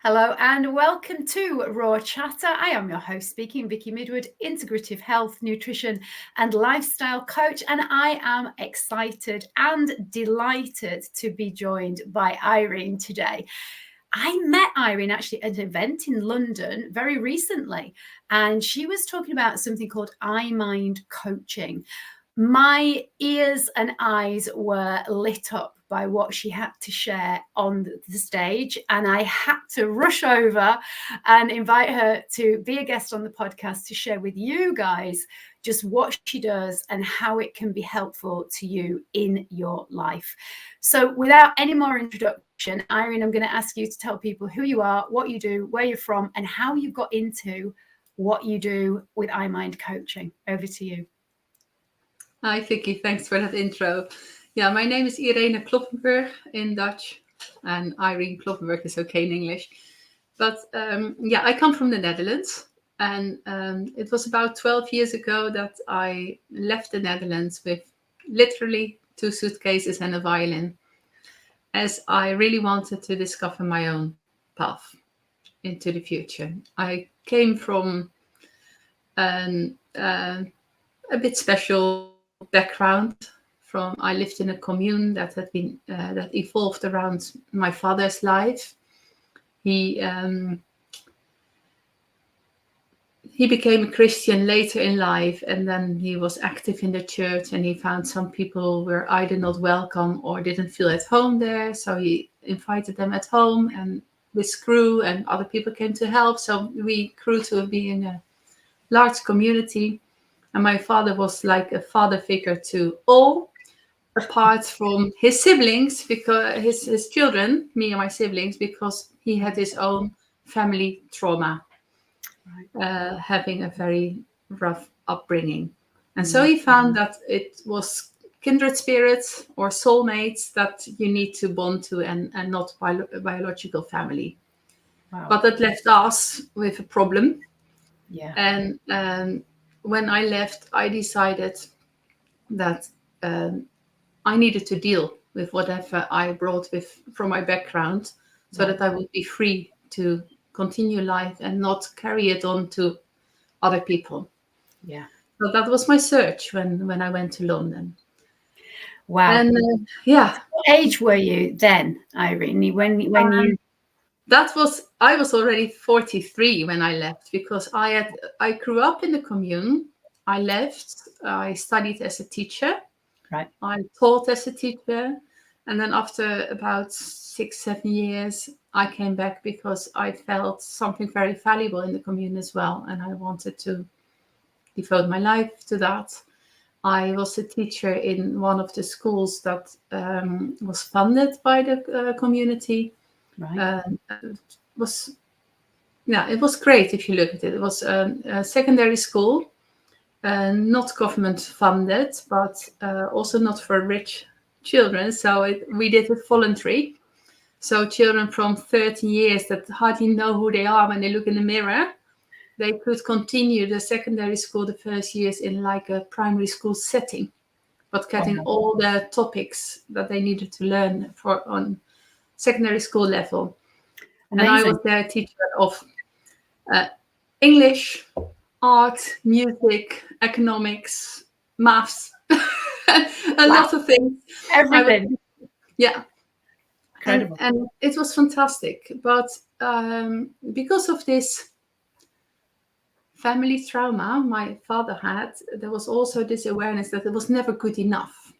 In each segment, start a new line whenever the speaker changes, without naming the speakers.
Hello and welcome to Raw Chatter. I am your host speaking, Vicky Midwood, integrative health, nutrition and lifestyle coach. And I am excited and delighted to be joined by Irene today. I met Irene actually at an event in London very recently, and she was talking about something called I-Mind coaching. My ears and eyes were lit up by what she had to share on the stage, and I had to rush over and invite her to be a guest on the podcast to share with you guys just what she does and how it can be helpful to you in your life. So without any more introduction, Irene, I'm going to ask you to tell people who you are, what you do, where you're from, and how you got into what you do with I-Mind coaching. Over to you.
Hi, Vicky. Thanks for that intro. Yeah, my name is Irene Kloppenburg in Dutch, and Irene Kloppenburg is okay in English. But I come from the Netherlands, and it was about 12 years ago that I left the Netherlands with literally 2 suitcases and a violin, as I really wanted to discover my own path into the future. I came from a bit special background. I lived in a commune that had been that evolved around my father's life. He became a Christian later in life, and then he was active in the church, and he found some people were either not welcome or didn't feel at home there. So he invited them at home, and this grew, and other people came to help. So we grew to being a large community. And my father was like a father figure to all, apart from his siblings, because his children, me and my siblings, because he had his own family trauma, having a very rough upbringing. And so he found that it was kindred spirits or soulmates that you need to bond to, and not biological family.
Wow.
But that left us with a problem.
Yeah.
And when I left, I decided that I needed to deal with whatever I brought from my background, so that I would be free to continue life and not carry it on to other people.
Yeah.
So that was my search when I went to London.
Wow.
And
What age were you then, Irene? When you?
I was already 43 when I left, because I grew up in the commune. I left. I studied as a teacher.
Right.
I taught as a teacher, and then after about 6-7 years, I came back because I felt something very valuable in the commune as well, and I wanted to devote my life to that. I was a teacher in one of the schools that was funded by the community.
Right.
It was great if you look at it. It was a secondary school. Not government funded, but also not for rich children. So we did it voluntary. So children from 13 years that hardly know who they are when they look in the mirror, they could continue the secondary school the first years in like a primary school setting, but getting all the topics that they needed to learn on secondary school level.
Amazing.
And I was their teacher of English, art, music, economics, maths, a lot of things.
Everything.
And it was fantastic. But because of this family trauma my father had, there was also this awareness that it was never good enough.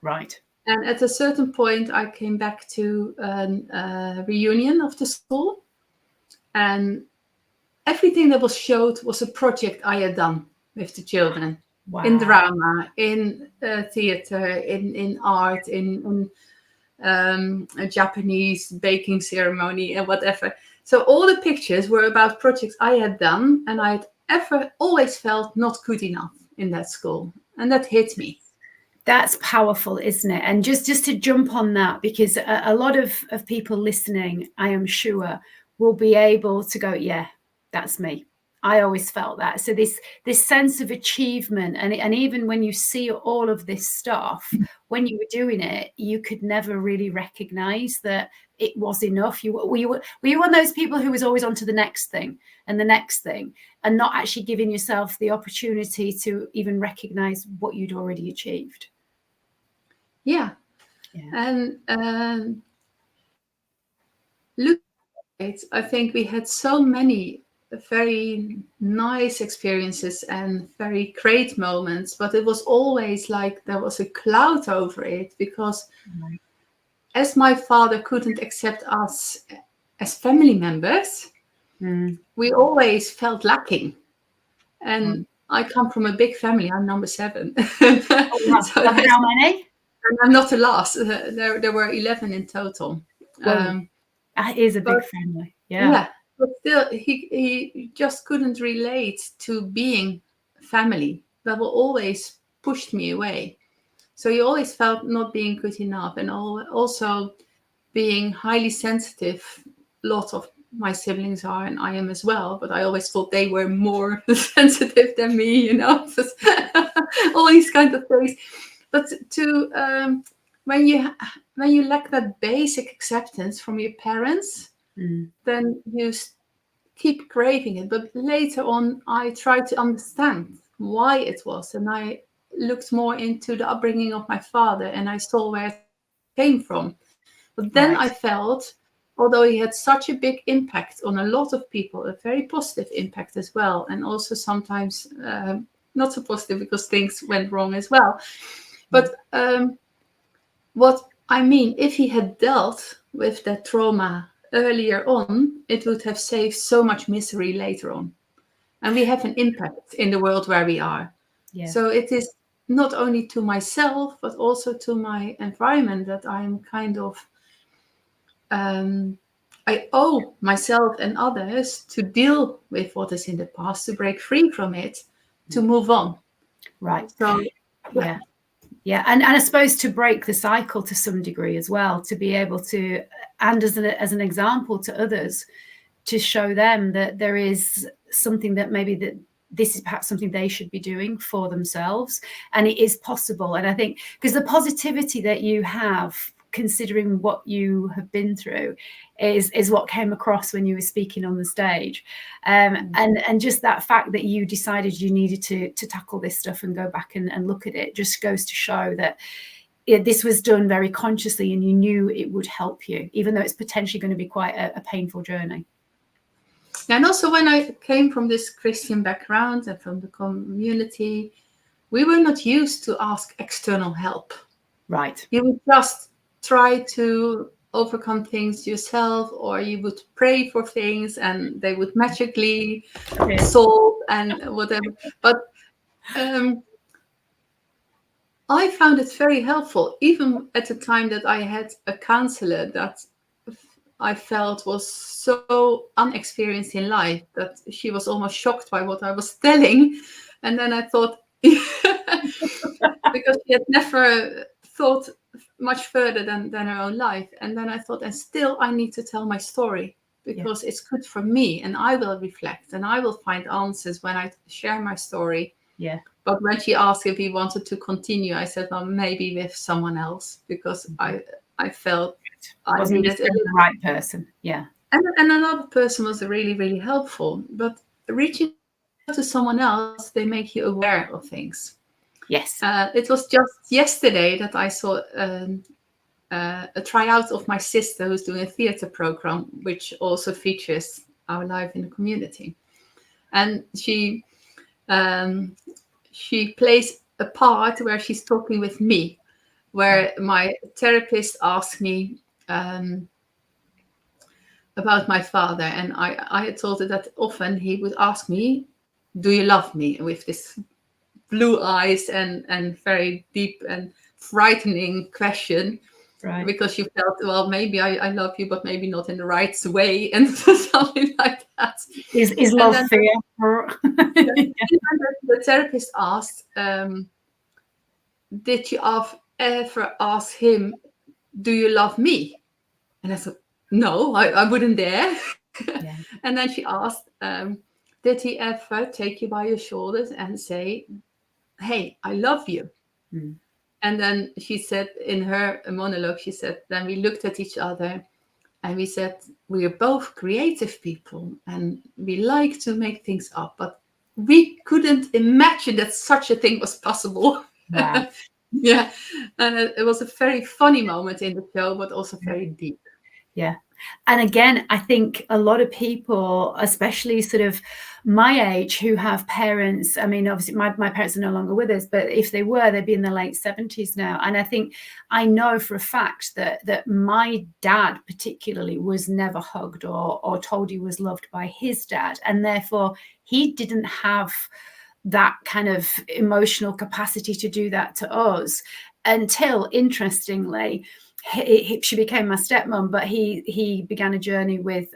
Right.
And at a certain point, I came back to a reunion of the school, and everything that was showed was a project I had done with the children.
Wow.
In drama, in theater, in art, in a Japanese baking ceremony and whatever. So all the pictures were about projects I had done, and I had always felt not good enough in that school. And that hit me.
That's powerful, isn't it? And just to jump on that, because a lot of people listening, I am sure, will be able to go, yeah, that's me. I always felt that. So this sense of achievement, and even when you see all of this stuff, when you were doing it, you could never really recognize that it was enough. Were you one of those people who was always on to the next thing and the next thing, and not actually giving yourself the opportunity to even recognize what you'd already achieved?
Yeah. And look, I think we had so many very nice experiences and very great moments, but it was always like there was a cloud over it, because as my father couldn't accept us as family members, we always felt lacking. And I come from a big family. I'm number 7.
So how many?
And I'm not the last. There were 11 in total.
That is a big family.
Yeah, but still, he just couldn't relate to being family. That will always pushed me away. So he always felt not being good enough, and also being highly sensitive. Lots of my siblings are, and I am as well. But I always thought they were more sensitive than me, all these kind of things. But when you lack that basic acceptance from your parents, then you keep craving it. But later on, I tried to understand why it was, and I looked more into the upbringing of my father, and I saw where it came from. But then I felt, although he had such a big impact on a lot of people, a very positive impact as well, and also sometimes not so positive because things went wrong as well. But what I mean, if he had dealt with that trauma earlier on, it would have saved so much misery later on. And we have an impact in the world where we are. Yeah. So it is not only to myself, but also to my environment that I'm kind of, I owe myself and others to deal with what is in the past, to break free from it, to move on.
Right.
So,
yeah. Yeah, and I suppose to break the cycle to some degree as well, to be able to, and as an example to others, to show them that there is something that maybe that this is perhaps something they should be doing for themselves, and it is possible. And I think because the positivity that you have, considering what you have been through, is what came across when you were speaking on the stage, and just that fact that you decided you needed to tackle this stuff and go back and look at it just goes to show that this was done very consciously, and you knew it would help you, even though it's potentially going to be quite a painful journey.
And also, when I came from this Christian background and from the community, we were not used to ask external help.
Right.
You would just try to overcome things yourself, or you would pray for things and they would magically solve and whatever. But I found it very helpful, even at the time that I had a counselor that I felt was so unexperienced in life that she was almost shocked by what I was telling. And then I thought, because she had never thought much further than her own life. And then I thought, and still I need to tell my story, because it's good for me, and I will reflect and I will find answers when I share my story.
Yeah.
But when she asked if he wanted to continue, I said, well, maybe with someone else, because I felt I needed
the right person. Yeah.
And another person was really, really helpful. But reaching out to someone else, they make you aware of things.
Yes.
It was just yesterday that I saw a tryout of my sister, who's doing a theater program, which also features our life in the community. And she plays a part where she's talking with me, where my therapist asked me about my father. And I had told her that often he would ask me, do you love me? With this blue eyes and very deep and frightening question.
Right.
Because you felt, well, maybe I love you, but maybe not in the right way, and something like that.
Is love fear?
The therapist asked, did you ever ask him, do you love me? And I said, no, I wouldn't dare. Yeah. And then she asked, did he ever take you by your shoulders and say, hey, I love you?
Mm.
And then she said in her monologue, she said, then we looked at each other and we said, we are both creative people and we like to make things up, but we couldn't imagine that such a thing was possible.
Wow.
Yeah. And it was a very funny moment in the show, but also very deep.
Yeah. And again, I think a lot of people, especially sort of my age, who have parents, I mean, obviously my parents are no longer with us, but if they were, they'd be in their late 70s now. And I think I know for a fact that my dad particularly was never hugged or told he was loved by his dad. And therefore he didn't have that kind of emotional capacity to do that to us until, interestingly, she became my stepmom, but he began a journey with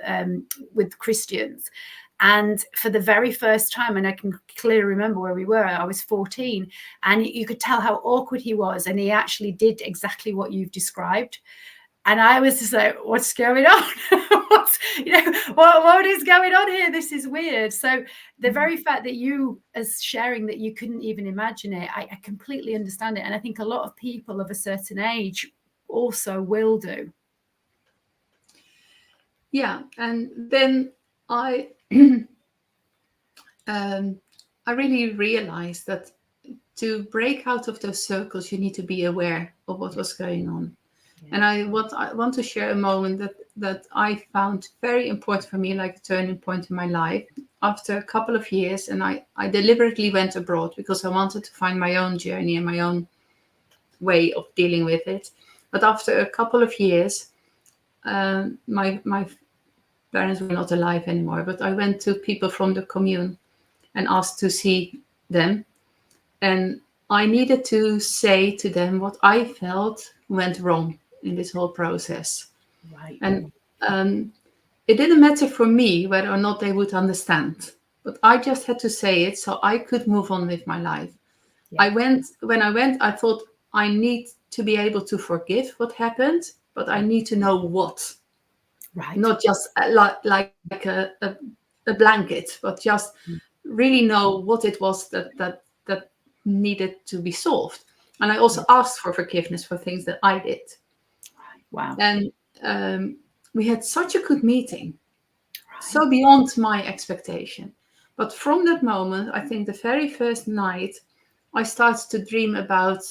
Christians. And for the very first time, and I can clearly remember where we were, I was 14, and you could tell how awkward he was. And he actually did exactly what you've described. And I was just like, what's going on? What is going on here? This is weird. So the very fact that you, as sharing that you couldn't even imagine it, I completely understand it. And I think a lot of people of a certain age also will do.
Yeah. And then I I really realized that to break out of those circles, you need to be aware of what was going on. Yeah. And I want to share a moment that I found very important for me, like a turning point in my life. After a couple of years, and I deliberately went abroad because I wanted to find my own journey and my own way of dealing with it. But after a couple of years, my parents were not alive anymore, but I went to people from the commune and asked to see them. And I needed to say to them what I felt went wrong in this whole process.
Right.
And it didn't matter for me whether or not they would understand, but I just had to say it so I could move on with my life. Yeah. When I went, I thought I need to be able to forgive what happened, but I need to know what.
Right.
Not just like a blanket, but just really know what it was that needed to be solved. And I also asked for forgiveness for things that I did.
Wow.
And we had such a good meeting, so beyond my expectation. But from that moment, I think the very first night, I started to dream about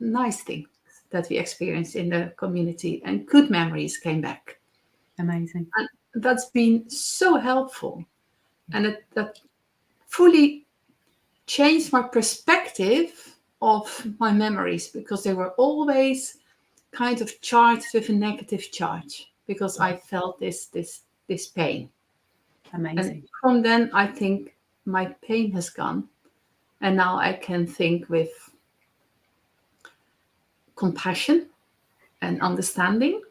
nice things that we experienced in the community, and good memories came back.
Amazing.
And that's been so helpful. And that fully changed my perspective of my memories, because they were always kind of charged with a negative charge, because I felt this pain.
Amazing.
And from then, I think my pain has gone. And now I can think with compassion and understanding,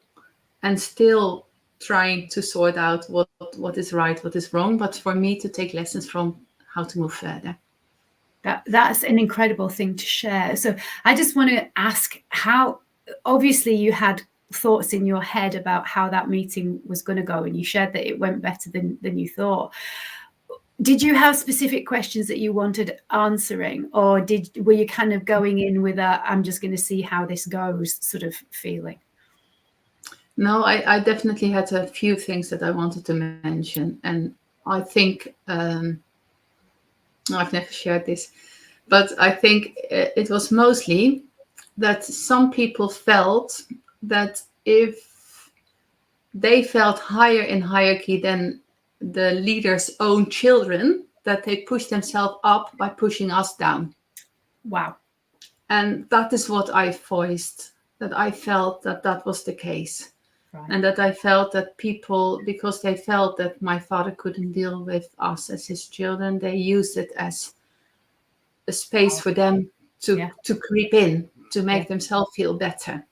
and still trying to sort out what is right, what is wrong, but for me to take lessons from how to move further.
That's an incredible thing to share. So I just want to ask, how, obviously you had thoughts in your head about how that meeting was going to go, and you shared that it went better than you thought. Did you have specific questions that you wanted answering, or were you kind of going in with a I'm just going to see how this goes sort of feeling?
No, I definitely had a few things that I wanted to mention. And I think I've never shared this, but I think it was mostly that some people felt that if they felt higher in hierarchy than the leader's own children, that they pushed themselves up by pushing us down.
Wow.
And that is what I voiced, that I felt that was the case. Right. And that I felt that people, because they felt that my father couldn't deal with us as his children, they used it as a space for them to creep in, to make themselves feel better.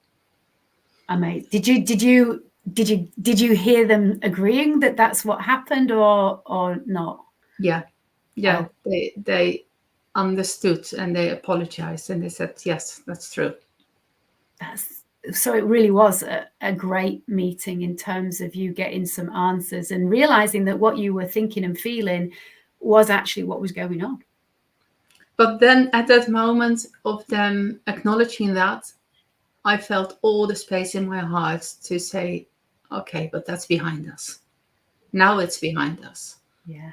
Amazing. Did you hear them agreeing that that's what happened, or not?
Yeah. They understood, and they apologized, and they said, yes, that's true.
So it really was a great meeting in terms of you getting some answers and realizing that what you were thinking and feeling was actually what was going on.
But then at that moment of them acknowledging that, I felt all the space in my heart to say, okay, but that's behind us. Now it's behind us.
Yeah.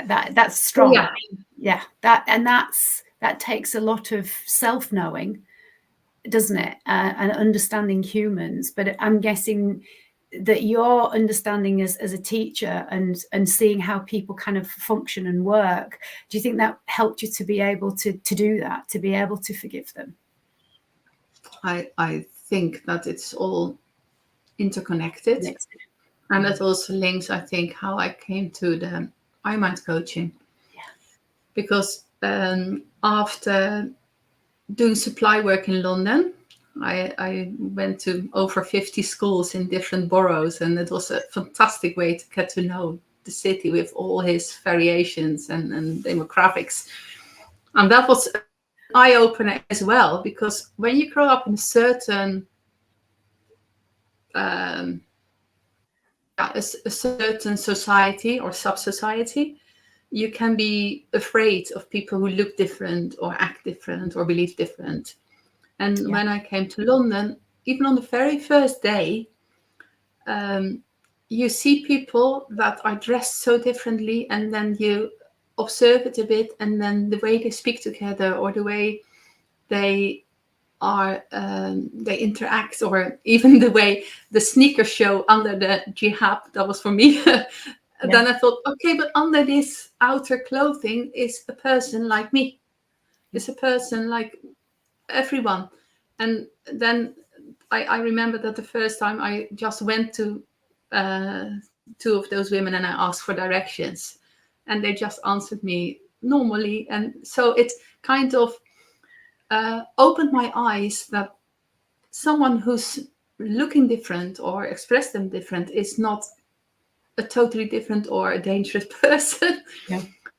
That's strong. Yeah. That takes a lot of self-knowing, doesn't it? And understanding humans. But I'm guessing that your understanding as a teacher and seeing how people kind of function and work, do you think that helped you to be able to do that, to be able to forgive them?
I think that it's all interconnected. And that also links, I think, how I came to the iMind coaching.
Yeah.
Because after doing supply work in London, I went to over 50 schools in different boroughs, and it was a fantastic way to get to know the city with all his variations and demographics. And that was an eye-opener as well, because when you grow up in a certain a certain society or sub-society, you can be afraid of people who look different or act different or believe different. And when I came to London, even on the very first day, you see people that are dressed so differently, and then you observe it a bit, and then the way they speak together or the way they are they interact, or even the way the sneakers show under the jihad, that was for me. Then I thought, okay, but under this outer clothing is a person like me. It's a person like everyone. And then I remember that the first time I just went to two of those women and I asked for directions, and they just answered me normally. And so it kind of opened my eyes that someone who's looking different or express them different is not a totally different or a dangerous person,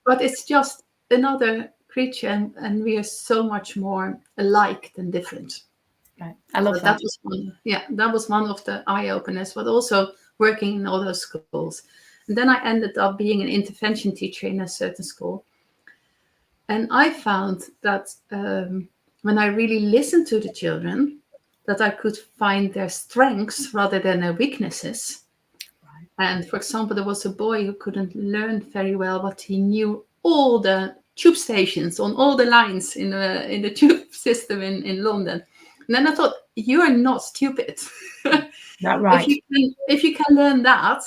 but it's just another creature, and we are so much more alike than different.
Right. I love that.
That was one of the eye openers, but also working in all those schools. And then I ended up being an intervention teacher in a certain school, and I found that when I really listened to the children, that I could find their strengths rather than their weaknesses. Right. And for example, there was a boy who couldn't learn very well, but he knew all the tube stations on all the lines in the tube system in London. And then I thought, you are not stupid.
That right.
If you can learn that,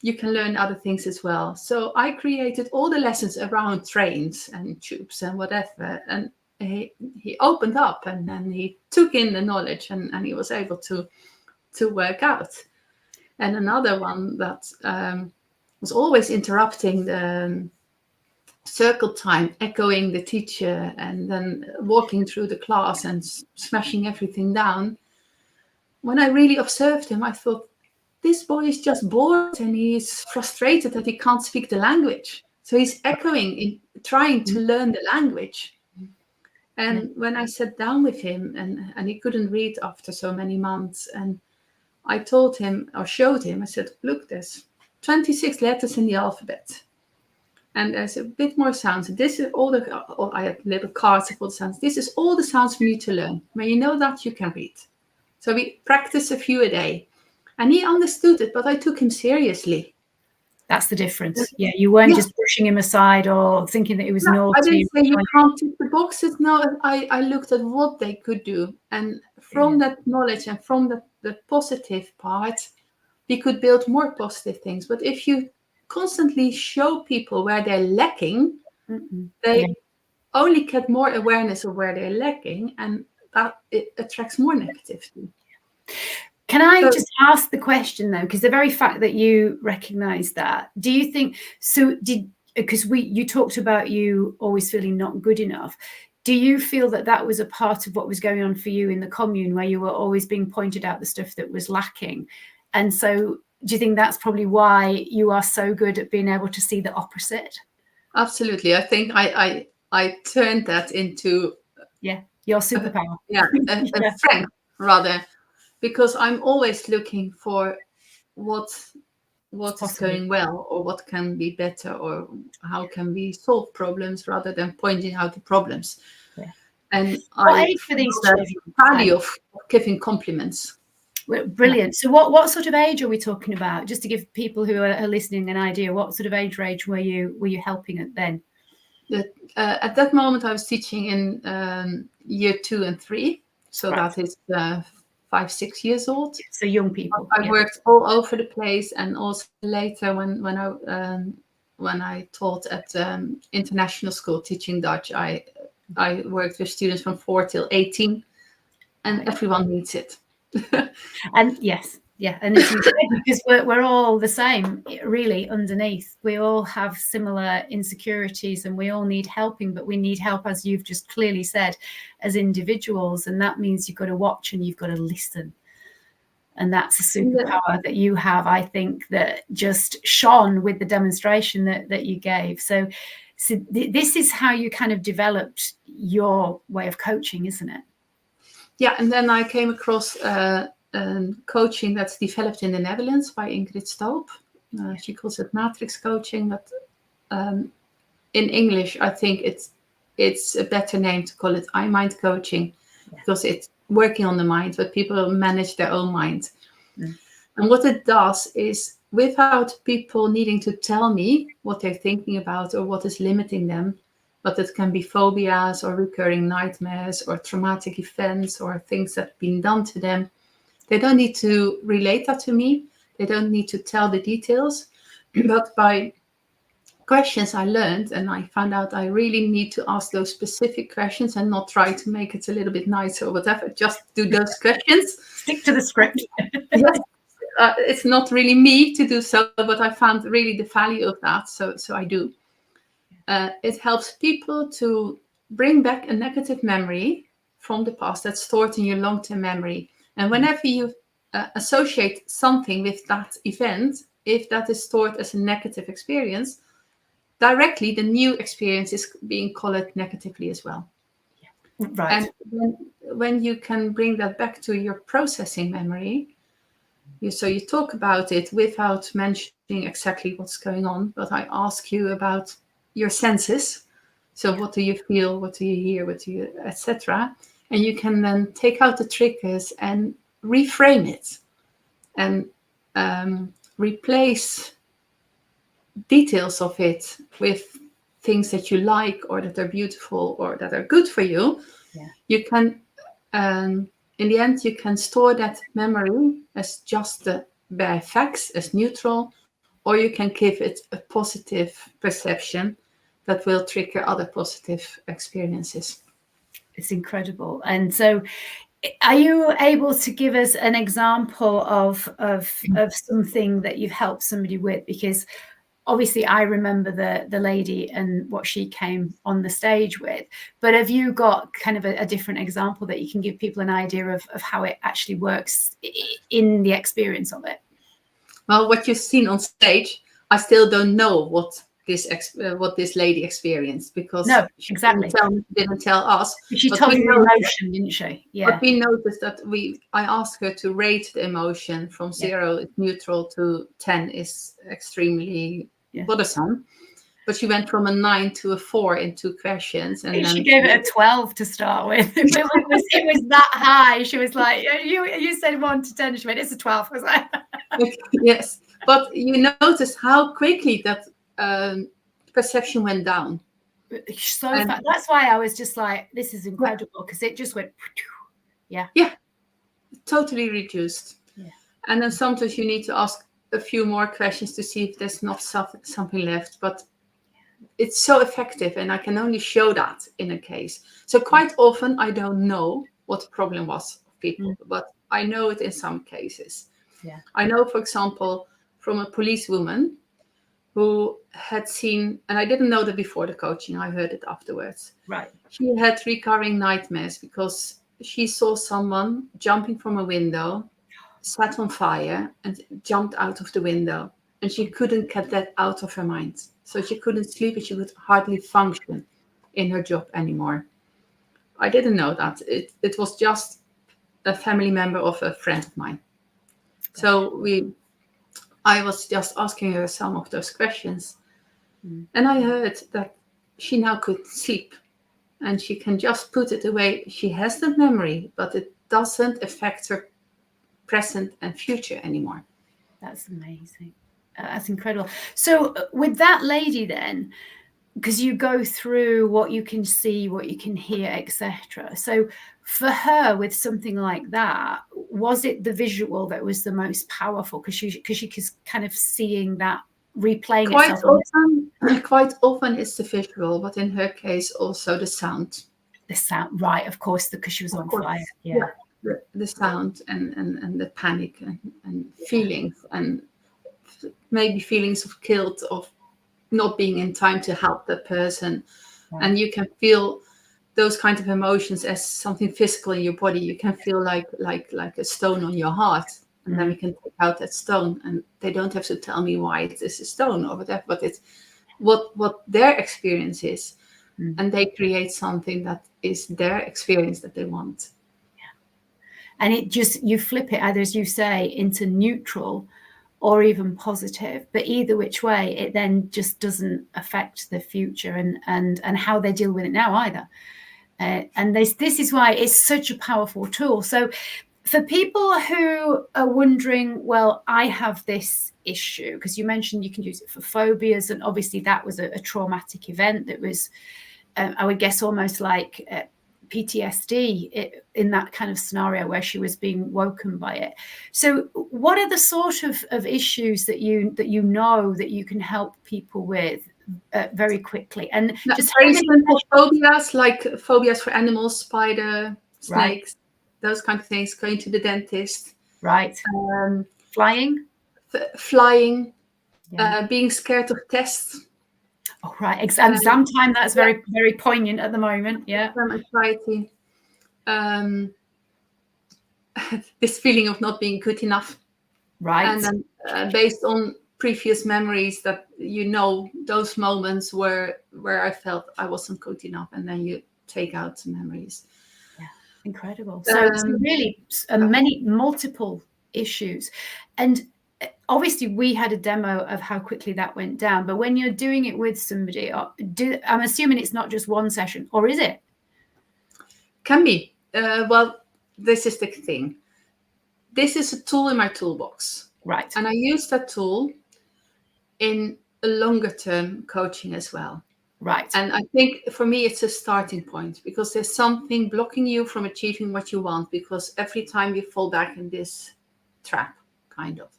you can learn other things as well. So I created all the lessons around trains and tubes and whatever. And he opened up, and then he took in the knowledge, and he was able to work out. And another one that was always interrupting the circle time, echoing the teacher, and then walking through the class and smashing everything down. When I really observed him, I thought, this boy is just bored and he's frustrated that he can't speak the language. So he's echoing, trying to learn the language. And when I sat down with him, and he couldn't read after so many months, and I told him, or showed him, I said, look, there's 26 letters in the alphabet. And there's a bit more sounds. This is I had little cards of all the sounds. This is all the sounds we need to learn. When you know that, you can read. So we practice a few a day. And he understood it, but I took him seriously.
That's the difference. Yeah, you weren't just pushing him aside or thinking that he was naughty.
I didn't say you can't tick the boxes. No, I looked at what they could do. And from that knowledge and from the positive part, we could build more positive things. But if you constantly show people where they're lacking, they only get more awareness of where they're lacking, and that it attracts more negativity.
Can I just ask the question though, because the very fact that you recognize that, do you think because you talked about you always feeling not good enough, do you feel that was a part of what was going on for you in the commune, where you were always being pointed out the stuff that was lacking? And so do you think that's probably why you are so good at being able to see the opposite?
Absolutely. I think I turned that into
your superpower.
A strength rather, because I'm always looking for what what is
possible.
going well, or what can be better, or how can we solve problems rather than pointing out the problems.
Yeah.
And
What
I
age were these
know
children?
the value of giving compliments.
Brilliant. So what sort of age are we talking about? Just to give people who are listening an idea, what sort of age range were you helping at then?
At that moment, I was teaching in year 2 and 3, so
Right.
that is 5, 6 years old.
So young people.
I worked all over the place, and also later when I taught at international school teaching Dutch, I worked with students from 4 till 18, and
Right.
everyone needs it.
And yes, yeah, and as you said, because we're all the same, really, underneath. We all have similar insecurities, and we all need helping, but we need help, as you've just clearly said, as individuals, and that means you've got to watch and you've got to listen. And that's a superpower that you have, I think, that just shone with the demonstration that you gave. So this is how you kind of developed your way of coaching, isn't it?
Yeah, and then I came across coaching that's developed in the Netherlands by Ingrid Stoop. She calls it matrix coaching, but in English, I think it's a better name to call it I-mind coaching, because it's working on the mind, but people manage their own mind. And what it does is, without people needing to tell me what they're thinking about or what is limiting them, but it can be phobias or recurring nightmares or traumatic events or things that have been done to them. They don't need to relate that to me. They don't need to tell the details. But by questions I learned, and I found out I really need to ask those specific questions and not try to make it a little bit nicer or whatever. Just do those questions.
Stick to the script.
Yes. It's not really me to do so, but I found really the value of that. So I do. It helps people to bring back a negative memory from the past that's stored in your long-term memory. And whenever you associate something with that event, if that is stored as a negative experience, directly the new experience is being colored negatively as well.
Right.
And when you can bring that back to your processing memory, so you talk about it without mentioning exactly what's going on, but I ask you about your senses. So what do you feel? What do you hear? What do you, etc. And you can then take out the triggers and reframe it, and replace details of it with things that you like, or that are beautiful, or that are good for you.
Yeah.
You can, in the end, you can store that memory as just the bare facts, as neutral, or you can give it a positive perception that will trigger other positive experiences.
It's incredible. And so, are you able to give us an example of something that you've helped somebody with? Because obviously I remember the lady and what she came on the stage with, but have you got kind of a different example that you can give people an idea of how it actually works in the experience of it?
Well, what you've seen on stage, I still don't know what this lady experienced, because
no,
she
exactly
didn't tell us.
She told you the emotion, didn't she? Yeah.
But we noticed that I asked her to rate the emotion from 0 is neutral to 10 is extremely bothersome. But she went from a 9 to a 4 in 2 questions, and then
she gave it a 12 to start with. It was that high. She was like, "You said 1 to 10." She went, "It's a 12." I was like,
yes, but you notice how quickly that perception went down.
So that's why I was just like, "This is incredible," because it just went, yeah,
totally reduced.
Yeah.
And then sometimes you need to ask a few more questions to see if there's not something left, but it's so effective, and I can only show that in a case. So quite often I don't know what the problem was of people, but I know it in some cases.
Yeah.
I know, for example, from a policewoman who had seen, and I didn't know that before the coaching, I heard it afterwards.
Right.
She had recurring nightmares because she saw someone jumping from a window, set on fire, and jumped out of the window. And she couldn't get that out of her mind. So she couldn't sleep, and she could hardly function in her job anymore. I didn't know that. It was just a family member of a friend of mine. So I was just asking her some of those questions.
Mm.
And I heard that she now could sleep and she can just put it away. She has the memory, but it doesn't affect her present and future anymore.
That's amazing. That's incredible. So with that lady then, because you go through what you can see, what you can hear, etc. So for her, with something like that, was it the visual that was the most powerful? Because she was kind of seeing that replaying itself.
Quite often it's the visual, but in her case also the sound.
The sound, right? Of course, because she was on fire. Yeah.
The sound and the panic and feelings, and maybe feelings of guilt, of not being in time to help that person.
Right.
And you can feel those kinds of emotions as something physical in your body. You can feel like a stone on your heart, and then we can take out that stone, and they don't have to tell me why it is a stone or whatever, but it's what their experience is. And they create something that is their experience that they want.
And it just, you flip it either, as you say, into neutral or even positive, but either which way, it then just doesn't affect the future and how they deal with it now either. And this is why it's such a powerful tool. So for people who are wondering, well, I have this issue, because you mentioned you can use it for phobias, and obviously that was a traumatic event that was, I would guess, almost like PTSD in that kind of scenario where she was being woken by it. So what are the sort of issues that you know that you can help people with very quickly? And just
very simple phobias, like phobias for animals, spider, snakes, those kind of things, going to the dentist.
Right. Flying?
Flying, being scared of tests.
Oh, right. Exam time, that's very, very poignant at the moment. Yeah.
Anxiety. This feeling of not being good enough.
Right.
And then based on previous memories, that those moments where I felt I wasn't good enough, and then you take out the memories.
Yeah, incredible. So really multiple issues. And obviously we had a demo of how quickly that went down, but when you're doing it with somebody, I'm assuming it's not just one session, or is it?
Can be. Well, this is the thing. This is a tool in my toolbox.
Right.
And I use that tool in a longer term coaching as well.
Right.
And I think for me, it's a starting point, because there's something blocking you from achieving what you want, because every time you fall back in this trap, kind of.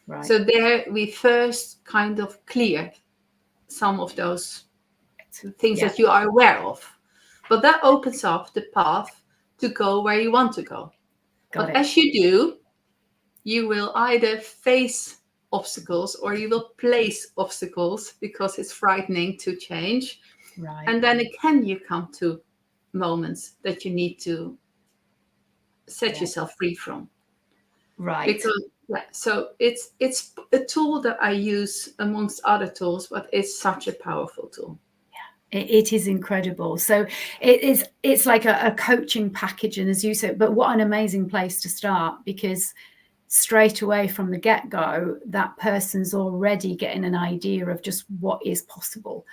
Right.
So there we first kind of clear some of those things that you are aware of. But that opens up the path to go where you want to go. As you do, you will either face obstacles or you will place obstacles, because it's frightening to change.
Right.
And then again, you come to moments that you need to set yourself free from.
Right.
Because so it's a tool that I use amongst other tools, but it's such a powerful tool.
It is incredible. So it's like a coaching package, and as you said, but what an amazing place to start, because straight away from the get-go, that person's already getting an idea of just what is possible,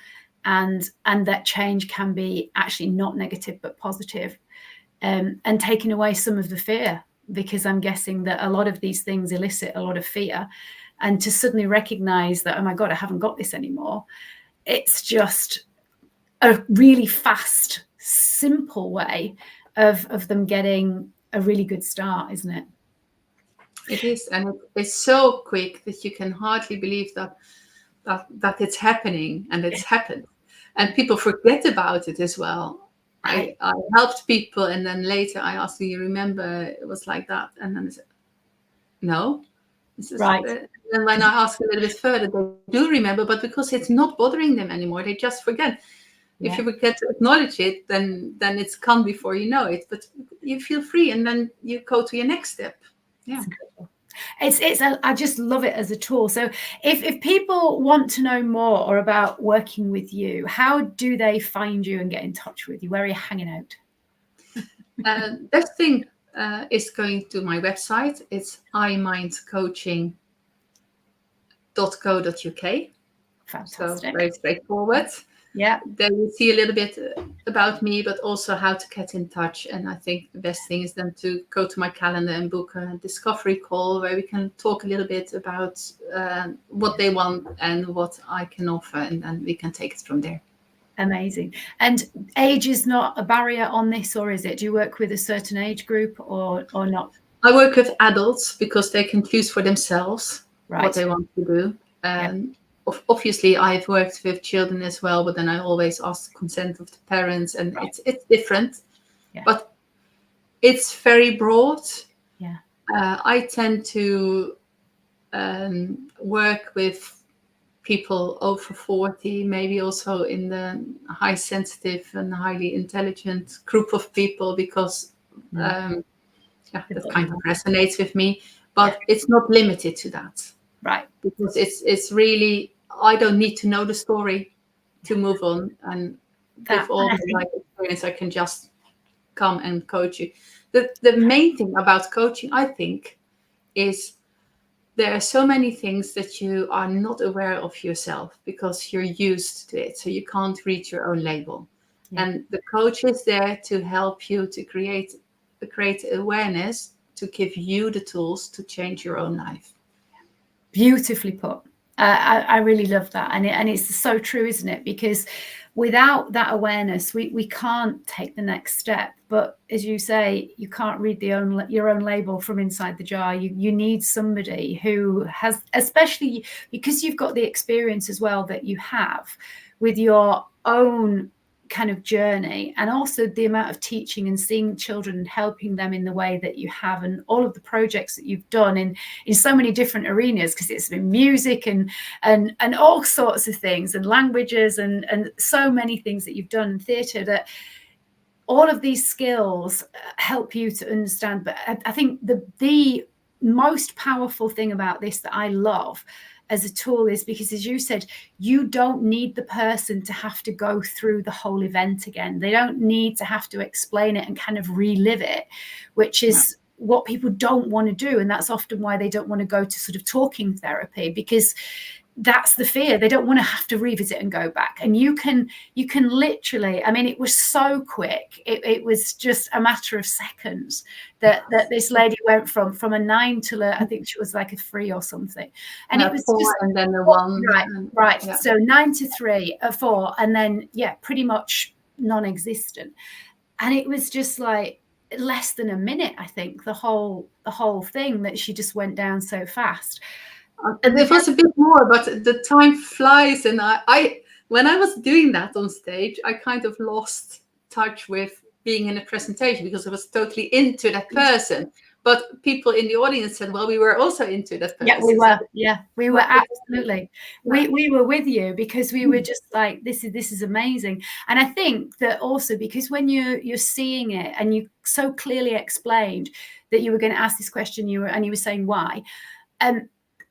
and that change can be actually not negative but positive, and taking away some of the fear, because I'm guessing that a lot of these things elicit a lot of fear, and to suddenly recognize that, oh my God, I haven't got this anymore. It's just a really fast, simple way of them getting a really good start, isn't it?
It is, and it's so quick that you can hardly believe that it's happening, and it's happened, and people forget about it as well. I helped people, and then later I asked, "Do you remember it was like that?" And then they said, "No."
Right.
And when I ask a little bit further, they do remember, but because it's not bothering them anymore, they just forget. If you forget to acknowledge it, then it's come before you know it. But you feel free, and then you go to your next step. Yeah.
I just love it as a tool. So if people want to know more or about working with you, how do they find you and get in touch with you? Where are you hanging out?
Best thing is going to my website. It's imindcoaching.nl. www.enoughness.co.uk. So
Fantastic.
very straightforward.
Yeah.
There you see a little bit about me, but also how to get in touch. And I think the best thing is then to go to my calendar and book a discovery call where we can talk a little bit about what they want and what I can offer, and then we can take it from there.
Amazing. And age is not a barrier on this, or is it? Do you work with a certain age group or not?
I work with adults because they can choose for themselves
Right.
what they want to do. Obviously, I've worked with children as well, but then I always ask the consent of the parents, and it's different.
Yeah.
But it's very broad.
Yeah.
I tend to work with people over 40, maybe also in the high sensitive and highly intelligent group of people, because that kind of resonates with me. But it's not limited to that.
Right.
Because it's really, I don't need to know the story to move on. And with all my life experience, I can just come and coach you. The main thing about coaching, I think, is there are so many things that you are not aware of yourself because you're used to it. So you can't read your own label. Yeah. And the coach is there to help you to create awareness, to give you the tools to change your own life.
Beautifully put. I really love that. And it's so true, isn't it? Because without that awareness, we can't take the next step. But as you say, you can't read your own label from inside the jar. You need somebody who has, especially because you've got the experience as well that you have with your own kind of journey, and also the amount of teaching and seeing children and helping them in the way that you have, and all of the projects that you've done in so many different arenas, because it's been music and all sorts of things, and languages and so many things that you've done in theatre, that all of these skills help you to understand. But I think the most powerful thing about this that I love as a tool is because, as you said, you don't need the person to have to go through the whole event again. They don't need to have to explain it and kind of relive it, which is what people don't want to do. And that's often why they don't want to go to sort of talking therapy, because that's the fear. They don't want to have to revisit and go back. And you can literally, I mean, it was so quick. It was just a matter of seconds that this lady went from a 9 to I think she was like a 3 or something. And it was
4
just,
and then a 1.
Right.
Yeah.
So 9 to 3, a 4, and then, pretty much non-existent. And it was just like less than a minute, I think, the whole thing, that she just went down so fast.
And it was a bit more, but the time flies. And I when I was doing that on stage, I kind of lost touch with being in a presentation because I was totally into that person. But people in the audience said, well, we were also into that person.
Yeah, we were. Yeah, we were absolutely. We were with you because we were just like, this is amazing. And I think that also because when you're seeing it and you so clearly explained that you were going to ask this question, you were saying why.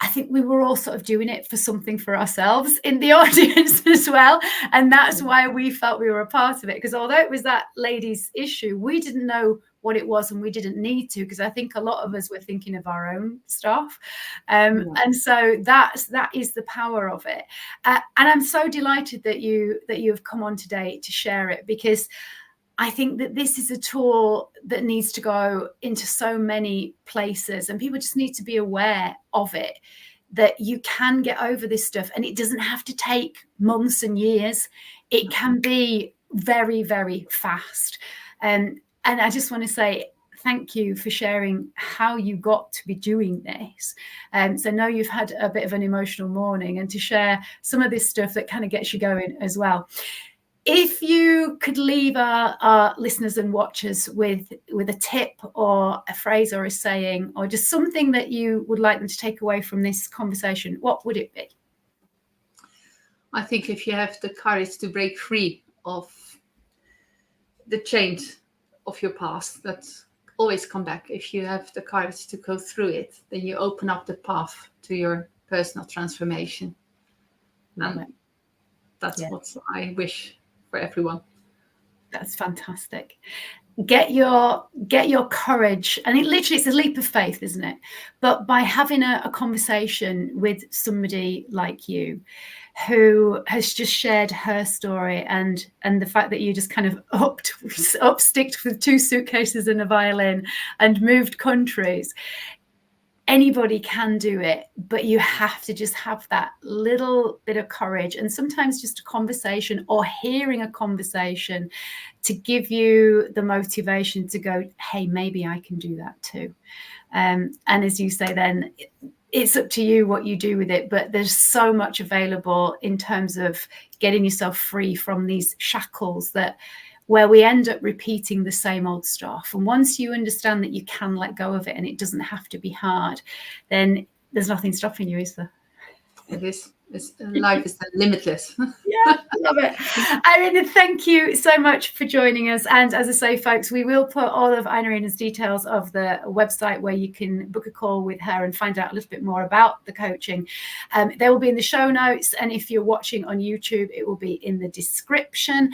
I think we were all sort of doing it for something for ourselves in the audience as well. And that's why we felt we were a part of it. Because although it was that lady's issue, we didn't know what it was and we didn't need to, because I think a lot of us were thinking of our own stuff. And so that is the power of it. And I'm so delighted that you have come on today to share it, because I think that this is a tool that needs to go into so many places, and people just need to be aware of it, that you can get over this stuff, and it doesn't have to take months and years. It can be very, very fast. And I just want to say thank you for sharing how you got to be doing this. So I know you've had a bit of an emotional morning, and to share some of this stuff that kind of gets you going as well. If you could leave our listeners and watchers with a tip or a phrase or a saying, or just something that you would like them to take away from this conversation, what would it be?
I think if you have the courage to break free of the chains of your past that always come back, if you have the courage to go through it, then you open up the path to your personal transformation. And that's what I wish for everyone.
That's fantastic. get your courage, and it's a leap of faith, isn't it? But by having a conversation with somebody like you who has just shared her story, and the fact that you just kind of upsticked with 2 suitcases and a violin and moved countries. Anybody can do it, but you have to just have that little bit of courage, and sometimes just a conversation or hearing a conversation to give you the motivation to go, hey, maybe I can do that too. And as you say, then it's up to you what you do with it, but there's so much available in terms of getting yourself free from these shackles where we end up repeating the same old stuff. And once you understand that you can let go of it and it doesn't have to be hard, then there's nothing stopping you, is there?
It is. Life is limitless.
Yeah, love it. Irene, thank you so much for joining us. And as I say, folks, we will put all of Irene's details of the website where you can book a call with her and find out a little bit more about the coaching. They will be in the show notes. And if you're watching on YouTube, it will be in the description.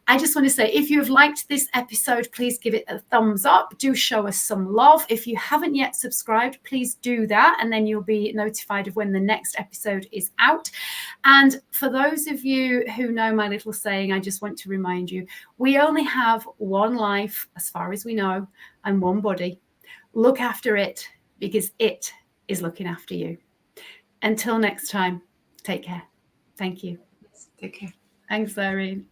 I just want to say, if you have liked this episode, please give it a thumbs up. Do show us some love. If you haven't yet subscribed, please do that. And then you'll be notified of when the next episode is out. And for those of you who know my little saying, I just want to remind you, we only have one life, as far as we know, and one body. Look after it, because it is looking after you. Until next time, take care. Thank you.
Take care.
Thanks, Irene.